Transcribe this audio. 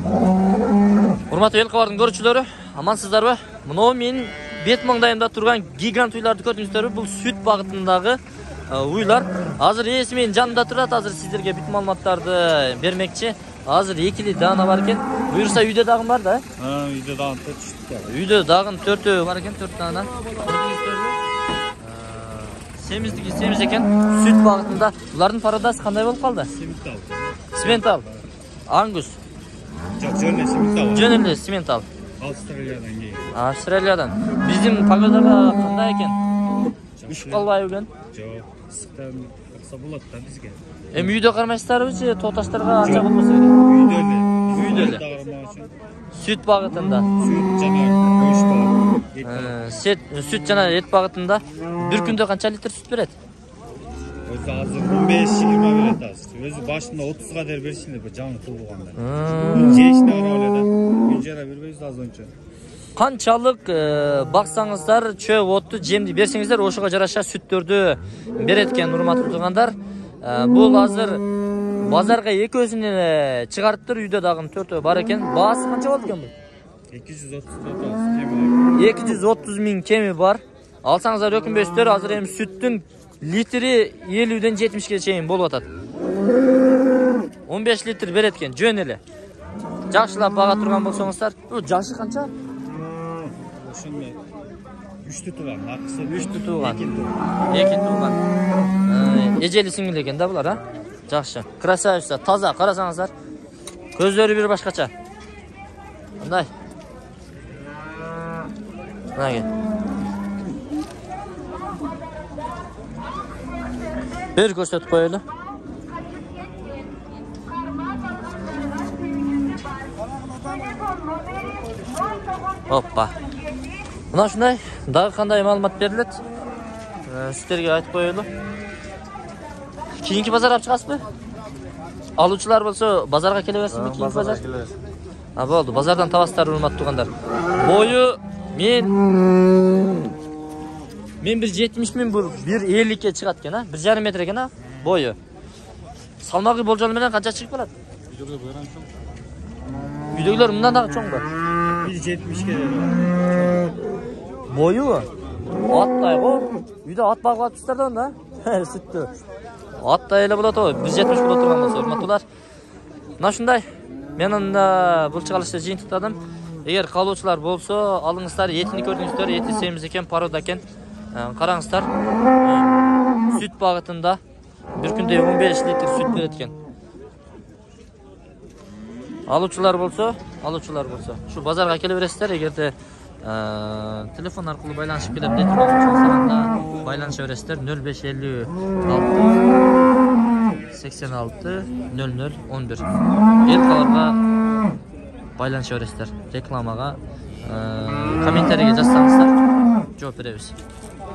Урматтуу эл кабардын көрүүчүлөрү, амансыздарбы? Мына мен бет маңдайымда турган гигант уйларды көрдүңүздөрбү? Бул сүт багытындагы уйлар. Азыр ээси менин жанымда турат. Азыр сиздерге бүт маалыматтарды бермекчи. Азыр экили даана бар экен. Буюрса үйдө дагы бар да? Үйдө дагы 4 штук бар. Үйдө дагы 4 бар экен, 4 даана. Көрдүңүздөрбү? Семиз экен. Сүт багытында. Булардын пародасы кандай болуп калды? Симентал. Ангус. Жөнеле симентал. Австралиядан келген. Австралиядан. Биздин погодага кандай экен? Ушуп калбайбы экен? Жок, ысыктан акса болот да бизге. Эми үйдө кармайсыздарбы же тооташтарга ача болбосо керек? Үйдө эле. Сүт багытында. Сүт жана көч багыты. Сүт жана эт багытында бир күндө канча литр сүт берет? Өзү азыр 15-20 берет азыр. Өзү башында 30га дер беришиле бу жаңы туулганда. Жешне карап эле да. Күн жара бербейбиз азырынча. Канчалык баксаңыздар, чөп отту жемди берсеңиздер, ошого жараша сүттөрдү берет экен, урматтуу туугандар. Бул азыр базарга экөөсүн эле чыгарыптыр, үйдө дагы 4 бар экен. Баасы канча болот экен бул? 230 миң кеми бар. Алсаңыздар өкүнбөйсүздөр, азыр эми сүттүн литри 50ден 70ге чейин болуп атат. 15 литр берет экен, жөн эле. Жакшылап бага турган болсоңуздар, бул жашы канча? Ошондо 3 тууган, акысы 3 тууган. 2 тууган. Эжели сиңил экен да булар, а? Жакшы. Красавица, таза, карасаңыздар. Көздөрү бир башкача. Мындай. Мындай. Bir көрсөтүп коелу. Hoppa. Мына ушундай, дагы кандай маалымат берилет? Сиздерге айтып коелу. Кийинки базар алып чыгасызбы? Алуучулар болсо базарга келе берсинби кийинки базар? Болду, базардан табасыздар, урматтуу туугандар. Бою мен 170 миң, бул 150ке чыгат экен, а? 1,5 метр экен, а? Бою. Салмагы болжол менен канча чыгып калат? Үйдөгүлөр мындан дагы чоң ба? 170ке. Бою аттай го. Үйдө ат багып атыптыр да онда. Сүттү. Аттай эле болот го. 170 болот турган болсо, урматтуулар. Мына ушундай. Мен анда бул чыгарылышты жыйынтыктадым. Эгер калуучулар болсо, алыңыздар, этини көрдүңүздөр, эти семиз экен, порода экен. Караңыздар. Сүт багытында бир күндө 15 литр сүт берет экен. Алуучулар болсо, ушу базарга келе бересиздер. Эгерде телефон аркылуу байланышып келип дей турганыңызда байланыша бересиздер. 0556 86 00 11. Эл кабарга байланыша бересиздер. Рекламага комментарийге жазсаңыздар жооп беребиз.